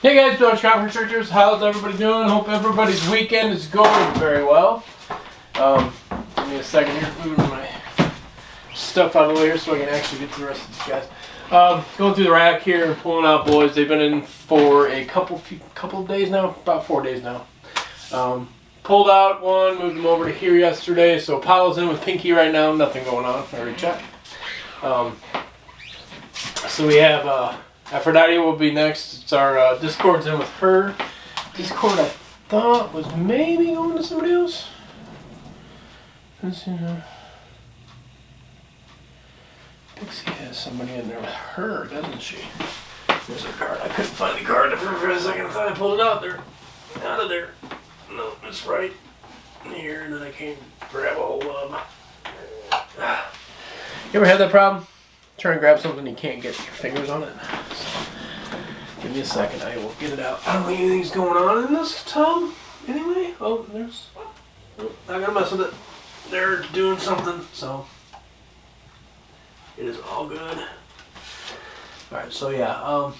Hey guys, Dodge Crop Researchers. How's everybody doing? Hope everybody's weekend is going very well. Give me a second here, moving my stuff out of the way here so I can actually get to the rest of these guys. Going through the rack here and pulling out boys. They've been in for a couple of days now, about 4 days now. Pulled out one, moved them over to here yesterday. So Apollo's in with Pinky right now. Nothing going on. I already checked. So we have Aphrodite will be next. It's our Discord's in with her. Discord I thought was maybe going to somebody else. Pixie has somebody in there with her, doesn't she? There's her card. I couldn't find the card for a second. I thought I pulled it out there. Out of there. No, it's right here, and then I can't grab a hold of. You ever had that problem? Try and grab something you can't get your fingers on it. So, give me a second, I will get it out. I don't think anything's going on in this tub anyway. Oh, there's. Oh, I gotta mess with it. They're doing something, so it is all good. Alright, so yeah,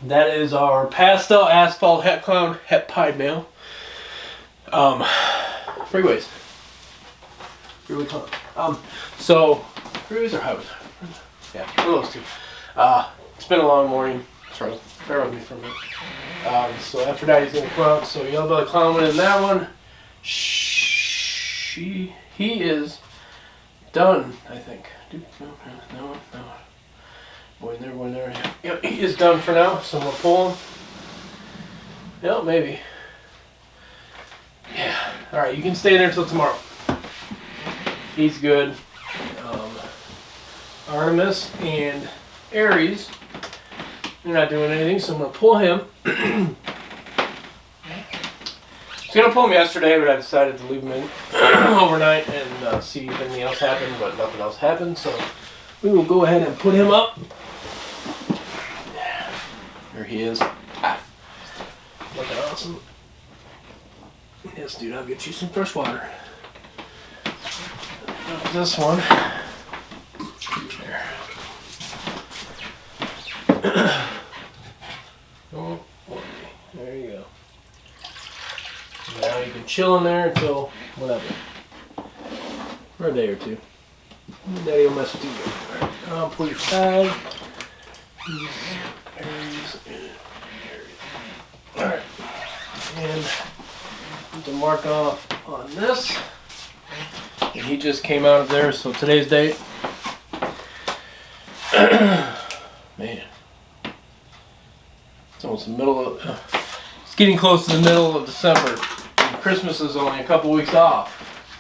that is our pastel asphalt het clown het pied male. Freeways. Freeway clown. So freeways or highways? Yeah, one of those two. It's been a long morning. Sorry, bear with me for a minute. So Aphrodite's gonna come out. So Yellow Belly Clown went in that one. He is done, I think. No. Boy in there. Yep, he is done for now. So I'm gonna pull him. Yep, maybe. Yeah. All right, you can stay there until tomorrow. He's good. Artemis and Aries, they're not doing anything, so I'm going to pull him. I was going to pull him yesterday, but I decided to leave him in overnight and see if anything else happened, but nothing else happened, so we will go ahead and put him up. There he is. Looking awesome. Yes, dude, I'll get you some fresh water. This one. Oh, there you go. Now you can chill in there until whatever. For a day or two. Daddy will mess with you. Alright, I'll pull your side. Alright. And put the mark off on this. And he just came out of there, so today's date. Man. It's almost the middle of, it's getting close to the middle of December. And Christmas is only a couple weeks off.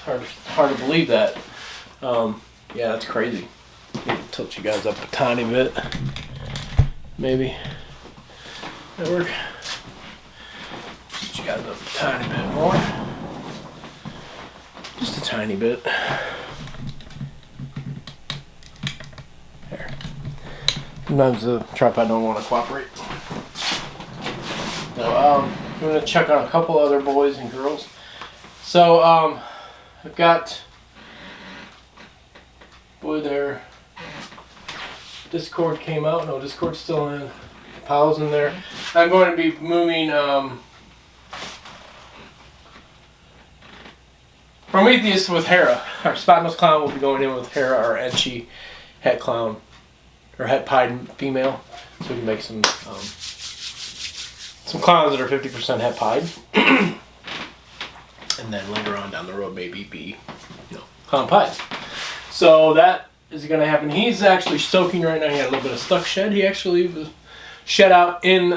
It's hard to believe that. Yeah, that's crazy. Maybe tilt you guys up a tiny bit. Maybe. That work? Tilt you guys up a tiny bit more. Just a tiny bit. There. Sometimes the tripod don't want to cooperate. So I'm going to check on a couple other boys and girls. So I've got boy there. Discord came out. No, Discord's still in. Apollo's in there. I'm going to be moving Prometheus with Hera. Our Spot-Nose Clown will be going in with Hera, our Enchi het clown, or het pied female. So we can make some clowns that are 50% het pied. And then later on down the road maybe be, clown pies. So that is going to happen. He's actually soaking right now. He had a little bit of stuck shed. He actually was shed out in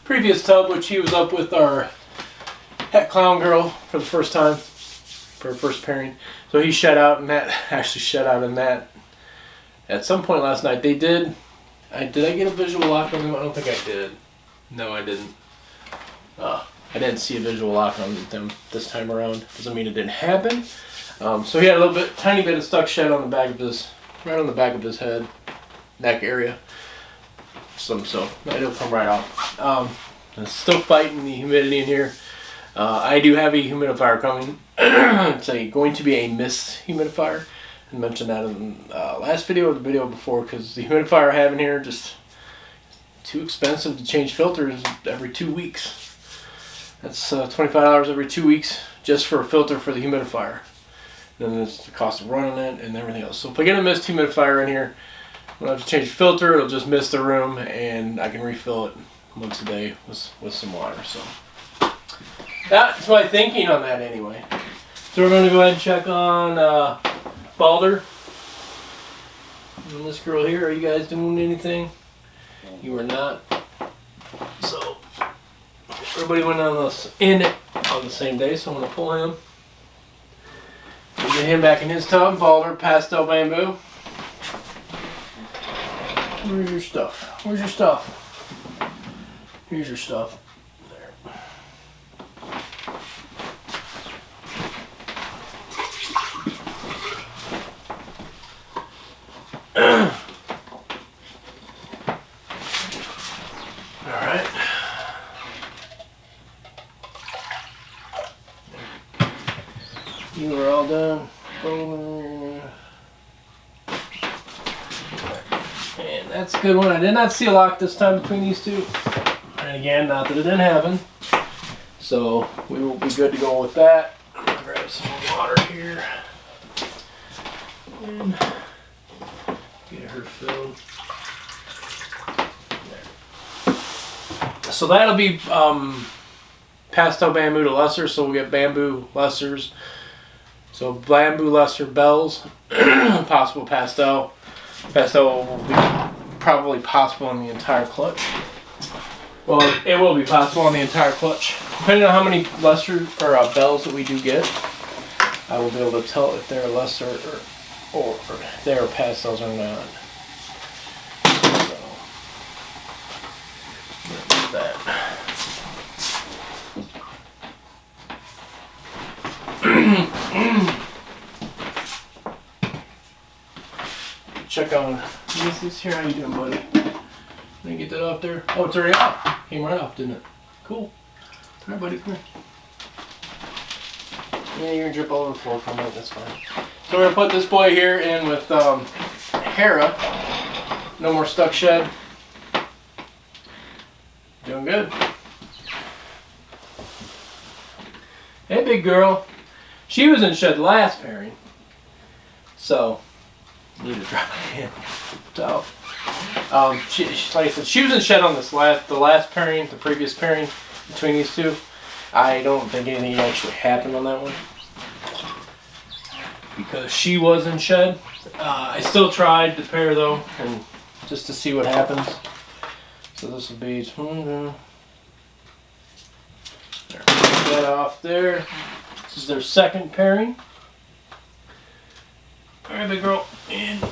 previous tub, which he was up with our het clown girl for the first time, for her first pairing. So he shed out, and Matt actually shed out in that. At some point last night, they did. Did I get a visual lock on them? I don't think I did. No, I didn't. I didn't see a visual lock on them this time around. Doesn't mean it didn't happen. So he had a tiny bit of stuck shed on the back of his, right on the back of his head, neck area. So it'll come right off. It's still fighting the humidity in here. I do have a humidifier coming. It's going to be a mist humidifier. I mentioned that in the last video or the video before, because the humidifier I have in here just too expensive to change filters every 2 weeks. That's $25 every 2 weeks just for a filter for the humidifier. Then there's the cost of running it and everything else. So if I get a mist humidifier in here, when I have to change the filter, it'll just mist the room, and I can refill it once a day with some water. So that's my thinking on that anyway. So we're going to go ahead and check on Balder. And this girl here, are you guys doing anything? You are not. So everybody went on the same day, so I'm going to pull him. Get him back in his tub. Balder, Pastel Bamboo. Where's your stuff? Where's your stuff? Here's your stuff. There. Alright. You are all done. And that's a good one. I did not see a lock this time between these two. And again, not that it didn't happen. So we will be good to go with that. I'm going to grab some water here. And get her filled. There. So that'll be Pastel Bamboo to Lesser. So we'll get Bamboo Lessers. So Bamboo Lesser bells, possible pastel. Pastel will be probably possible in the entire clutch. Well, it will be possible on the entire clutch. Depending on how many lesser or bells that we do get, I will be able to tell if they're lesser or if they are pastels or not. So, that. Check on this here. How you doing, buddy? Let me get that off there. Oh, it's already off. Came right off, didn't it? Cool. All right, buddy. Come here. Yeah, you're gonna drip all over the floor for a minute. That's fine. So we're gonna put this boy here in with Hera. No more stuck shed. Doing good. Hey, big girl. She was in shed last pairing, so need to drop it in. So, she, like I said, she was in shed on the last pairing, the previous pairing between these two. I don't think anything actually happened on that one because she was in shed. I still tried the pair though, and just to see what happens. So this will be there. Get that off there. This is their second pairing. Alright, big girl. And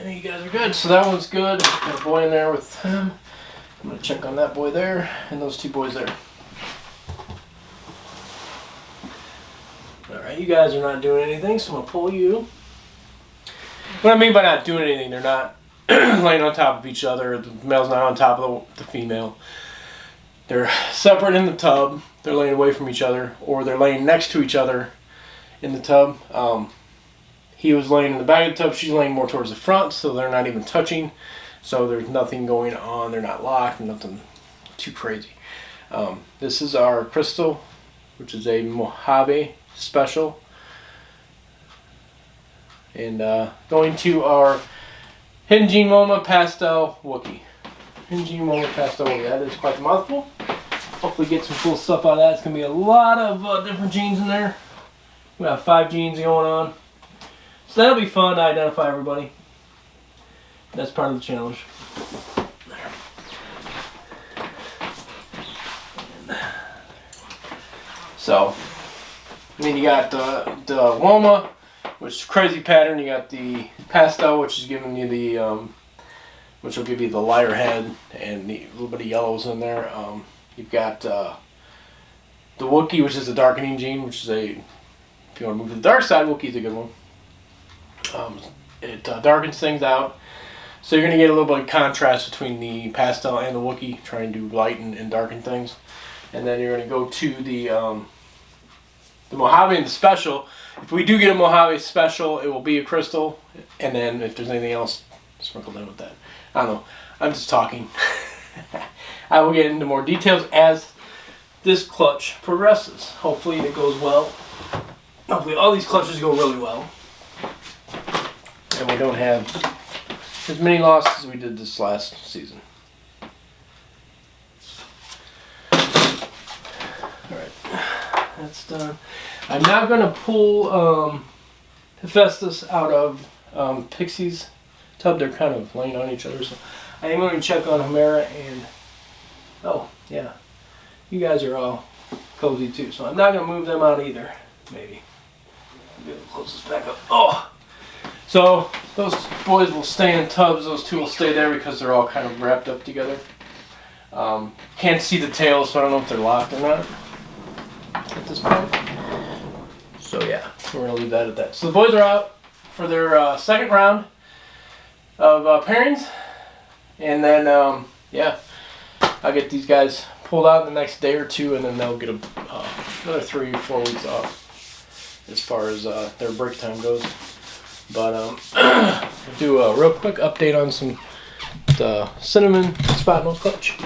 you guys are good. So that one's good. Got a boy in there with him. I'm going to check on that boy there and those two boys there. Alright, you guys are not doing anything, so I'm going to pull you. What I mean by not doing anything, they're not laying on top of each other. The male's not on top of the female. They're separate in the tub. They're laying away from each other, or they're laying next to each other in the tub. He was laying in the back of the tub. She's laying more towards the front, so they're not even touching. So there's nothing going on. They're not locked. Nothing too crazy. This is our crystal, which is a Mojave special. And going to our Hidden Gene MoMA Pastel Wookie. Hidden Gene MoMA Pastel Wookie. That is quite the mouthful. Hopefully get some cool stuff out of that. It's going to be a lot of different genes in there. We have 5 genes going on. So that'll be fun to identify everybody. That's part of the challenge. So, I mean, you got the Woma, which is crazy pattern. You got the Pastel, which is giving you the, which will give you the lighter head and a little bit of yellows in there. You've got the Wookie, which is a darkening gene, which is if you want to move to the dark side, Wookie's a good one. It darkens things out. So you're going to get a little bit of contrast between the Pastel and the Wookie, trying to lighten and darken things. And then you're going to go to the Mojave and the Special. If we do get a Mojave Special, it will be a crystal. And then if there's anything else sprinkled in with that. I don't know. I'm just talking. I will get into more details as this clutch progresses. Hopefully it goes well. Hopefully all these clutches go really well. And we don't have as many losses as we did this last season. Alright, that's done. I'm now going to pull Hephaestus out of Pixie's tub. They're kind of laying on each other, so I am going to check on Homera and... Oh, yeah. You guys are all cozy too, so I'm not going to move them out either. Maybe. Maybe I'll close this back up. Oh! So, those boys will stay in tubs. Those two will stay there because they're all kind of wrapped up together. Can't see the tails, so I don't know if they're locked or not at this point. So yeah, we're going to leave that at that. So the boys are out for their second round of pairings. And then, yeah, I'll get these guys pulled out in the next day or two, and then they'll get another 3 or 4 weeks off as far as their break time goes. But I'll do a real quick update on the cinnamon spot nose clutch.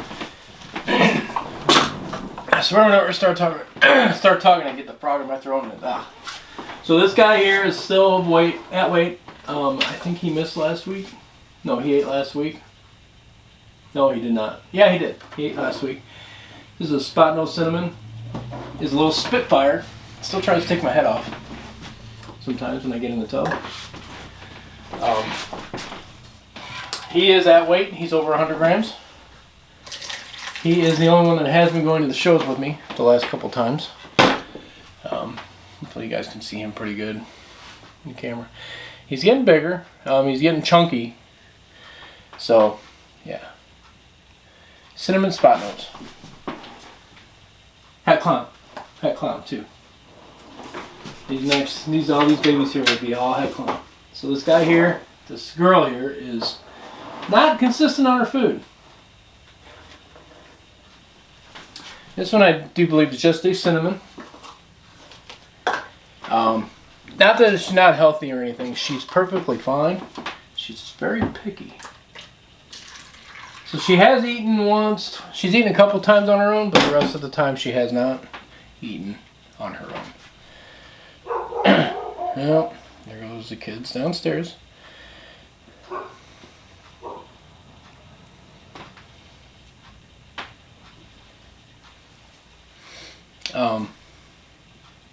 So we're gonna start talking and get the frog in my throat. So this guy here is still at weight. I think he missed last week. No, he ate last week. No, he did not. Yeah, he did. He ate last week. This is a spot nose cinnamon. He's a little Spitfire. Still tries to take my head off sometimes when I get in the tub. He is at weight. He's over 100 grams. He is the only one that has been going to the shows with me the last couple times. Hopefully you guys can see him pretty good in the camera. He's getting bigger. He's getting chunky. So, yeah. Cinnamon spot nose. Het clown too. All these babies here would be all het clown. So this guy here, this girl here, is not consistent on her food. This one I do believe is just a cinnamon. Not that she's not healthy or anything. She's perfectly fine. She's very picky. So she has eaten once. She's eaten a couple times on her own, but the rest of the time she has not eaten on her own. Well, there goes the kids downstairs.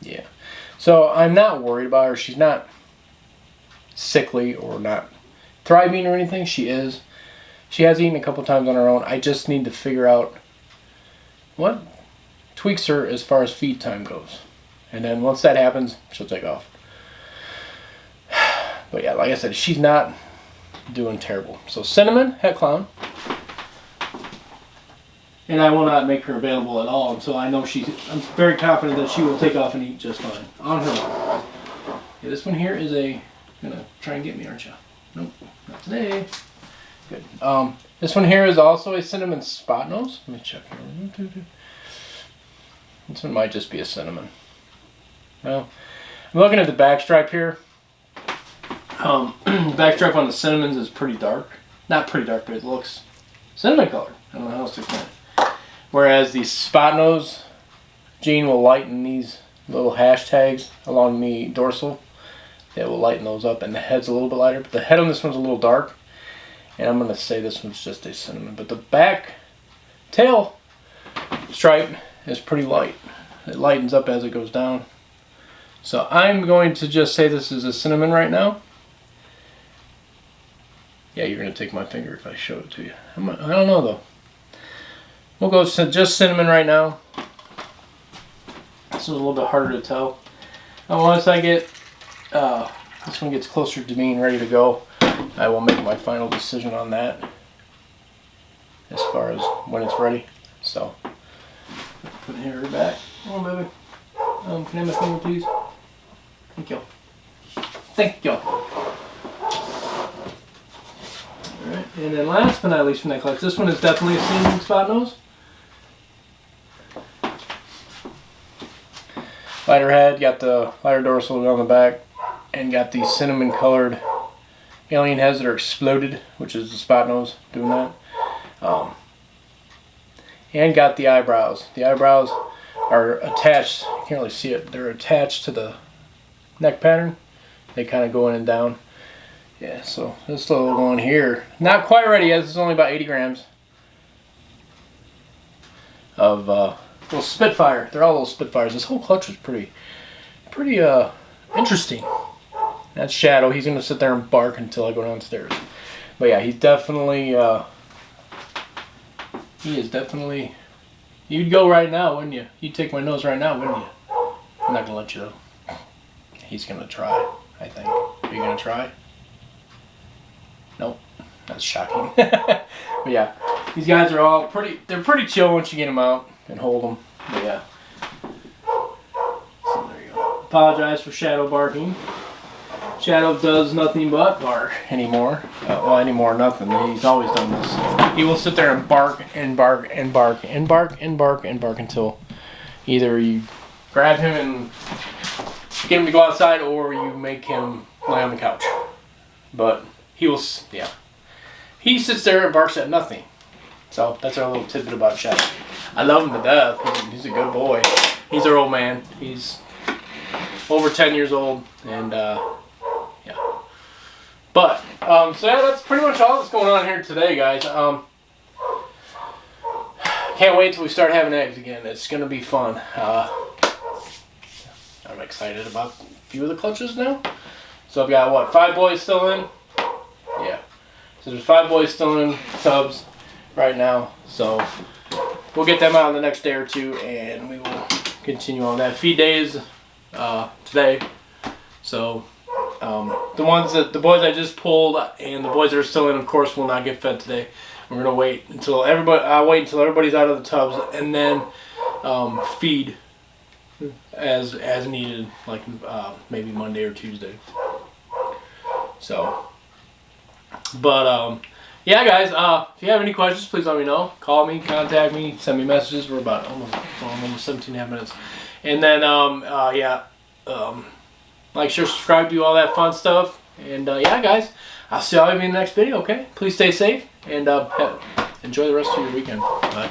Yeah. So I'm not worried about her. She's not sickly or not thriving or anything. She is. She has eaten a couple times on her own. I just need to figure out what tweaks her as far as feed time goes. And then once that happens, she'll take off. But yeah, like I said, she's not doing terrible. So cinnamon, het clown. And I will not make her available at all until I know I'm very confident that she will take off and eat just fine on her own. Yeah, this one here is gonna try and get me, aren't you? Nope, not today. Good. This one here is also a cinnamon spot nose. Let me check here. This one might just be a cinnamon. Well, I'm looking at the back stripe here. The back stripe on the cinnamons is pretty dark. Not pretty dark, but it looks cinnamon colored. I don't know how else to explain it. Whereas the spot nose gene will lighten these little hashtags along the dorsal. They will lighten those up, and the head's a little bit lighter. But the head on this one's a little dark. And I'm going to say this one's just a cinnamon. But the back tail stripe is pretty light. It lightens up as it goes down. So I'm going to just say this is a cinnamon right now. Yeah, you're going to take my finger if I show it to you. I don't know though. We'll go just cinnamon right now. This is a little bit harder to tell. And once I get, this one gets closer to being ready to go, I will make my final decision on that as far as when it's ready. So, put her back. Come on, baby. Can I have my finger, please? Thank you. Thank you. Alright, and then last but not least from that clutch, this one is definitely a cinnamon spot nose. Lighter head, got the lighter dorsal on the back, and got the cinnamon colored alien heads that are exploded, which is the spot nose doing that. and got the eyebrows. The eyebrows are attached. You can't really see it. They're attached to the neck pattern. They kind of go in and down. Yeah, so this little one here, not quite ready yet. This is only about 80 grams of little Spitfire. They're all little Spitfires. This whole clutch was pretty interesting. That's Shadow. He's gonna sit there and bark until I go downstairs. But yeah, he's definitely he is definitely. You'd go right now, wouldn't you? You'd take my nose right now, wouldn't you? I'm not gonna let you though. He's gonna try, I think. Are you gonna try? Nope. That's shocking. But yeah, these guys are all they're pretty chill once you get them out and hold them. But yeah. So there you go. Apologize for Shadow barking. Shadow does nothing but bark anymore. Well, anymore, nothing. He's always done this. He will sit there and bark and bark and bark and bark and bark and bark until either you grab him and get him to go outside or you make him lie on the couch. But he will, yeah. He sits there and barks at nothing. So that's our little tidbit about Shadow. I love him to death. He's a good boy. He's our old man. He's over 10 years old and yeah. But so yeah, that's pretty much all that's going on here today, guys. Can't wait till we start having eggs again. It's gonna be fun. I'm excited about a few of the clutches now. So I've got what, 5 boys still in? Yeah. So there's 5 boys still in tubs right now. So we'll get them out in the next day or two, and we will continue on that. Feed day is today. So the boys I just pulled and the boys that are still in, of course, will not get fed today. We're gonna wait until everybody's out of the tubs, and then feed as needed, like maybe Monday or Tuesday. So, but yeah, guys, if you have any questions, please let me know. Call me, contact me, send me messages. We're about almost 17 and a half minutes, and then yeah. Like, share, subscribe, do all that fun stuff. And yeah, guys, I'll see all of you in the next video, okay? Please stay safe and enjoy the rest of your weekend. Bye.